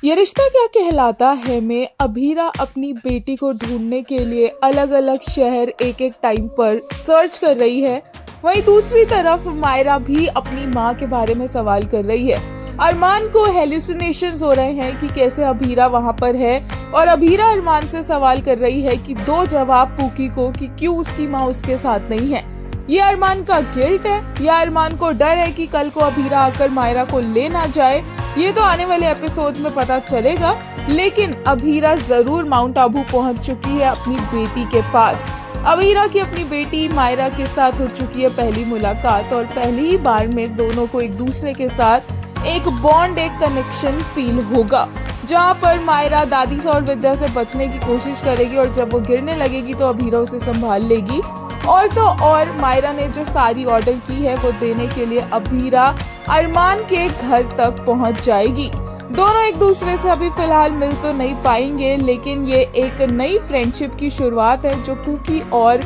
ये रिश्ता क्या कहलाता है में अभीरा अपनी बेटी को ढूंढने के लिए अलग अलग शहर एक एक टाइम पर सर्च कर रही है। वहीं दूसरी तरफ मायरा भी अपनी माँ के बारे में सवाल कर रही है। अरमान को हेलुसिनेशंस हो रहे हैं कि कैसे अभीरा वहाँ पर है और अभीरा अरमान से सवाल कर रही है कि दो जवाब पूकी को कि क्यों उसकी माँ उसके साथ नहीं है। ये अरमान का गिल्ट है या अरमान को डर है कि कल को अभीरा आकर मायरा को ले ना जाए, ये तो आने वाले एपिसोड में पता चलेगा। लेकिन अभीरा जरूर माउंट आबू पहुंच चुकी है अपनी बेटी के पास। अभीरा की अपनी बेटी मायरा के साथ हो चुकी है पहली मुलाकात और पहली ही बार में दोनों को एक दूसरे के साथ एक बॉन्ड, एक कनेक्शन फील होगा, जहाँ पर मायरा दादी से और विद्या से बचने की कोशिश करेगी और जब वो गिरने लगेगी तो अभीरा उसे संभाल लेगी। और तो और मायरा ने जो सारी ऑर्डर की है वो देने के लिए अभीरा अरमान के घर तक पहुंच जाएगी। दोनों एक दूसरे से अभी फिलहाल मिल तो नहीं पाएंगे, लेकिन ये एक नई फ्रेंडशिप की शुरुआत है जो पूकी और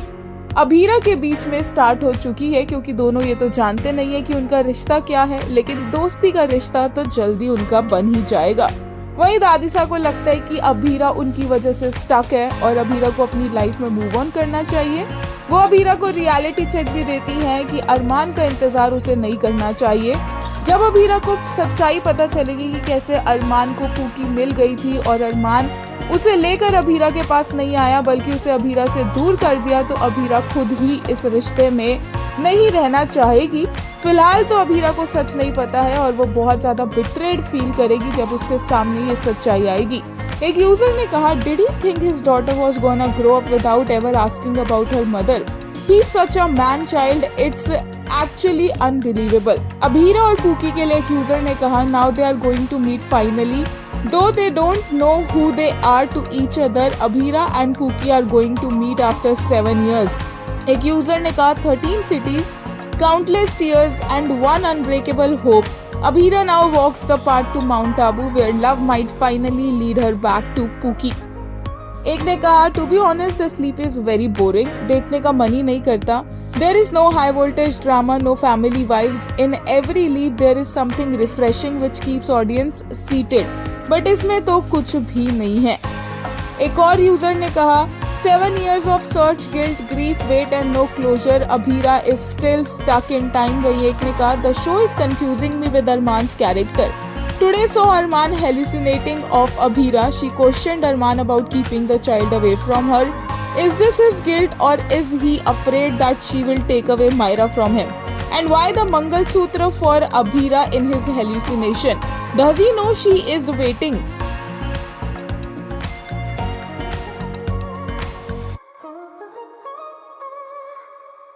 अभीरा के बीच में स्टार्ट हो चुकी है, क्योंकि दोनों ये तो जानते नहीं है कि उनका रिश्ता क्या है, लेकिन दोस्ती का रिश्ता तो जल्दी उनका बन ही जाएगा। वहीं दादिसा को लगता है कि अभीरा उनकी वजह से स्टक है और अभीरा को अपनी लाइफ में मूव ऑन करना चाहिए। वो अभीरा को रियलिटी चेक भी देती हैं कि अरमान का इंतजार उसे नहीं करना चाहिए। जब अभीरा को सच्चाई पता चलेगी कि कैसे अरमान को पूकी मिल गई थी और अरमान उसे लेकर अभीरा के पास नहीं आया बल्कि उसे अभीरा से दूर कर दिया, तो अभीरा खुद ही इस रिश्ते में नहीं रहना चाहेगी। फिलहाल तो अभीरा को सच नहीं पता है और वो बहुत ज्यादा बिट्रेड फील करेगी जब उसके सामने ये सच्चाई आएगी। एक यूजर ने कहा, did he think his daughter was gonna grow up without ever asking about her mother? He is such a man child, it's actually unbelievable. Abhira और पूकी के लिए एक यूजर ने कहा, now they are going to meet finally, though they don't know who they are to each other, Abhira and pookie are going to meet after 7 years. एक user ने कहा, 13 cities, countless tears and one unbreakable hope. Abhira now walks the path to Mount Abu where love might finally lead her back to Pookie. एक ने कहा, to be honest the sleep is very boring. देखने का मन ही नहीं करता. There is no high voltage drama, no family vibes. In every leap there is something refreshing which keeps audience seated. But इसमें तो कुछ भी नहीं है। एक और यूजर ने कहा, 7 years of search, guilt, grief, wait and no closure. Abhira is still stuck in time. वही एक ने कहा, the show is confusing me with Arman's character. Today saw Arman hallucinating of Abhira. She questioned Arman about keeping the child away from her. Is this his guilt or is he afraid that she will take away Myra from him? And why the Mangal Sutra for Abhira in his hallucination? Does he know she is waiting?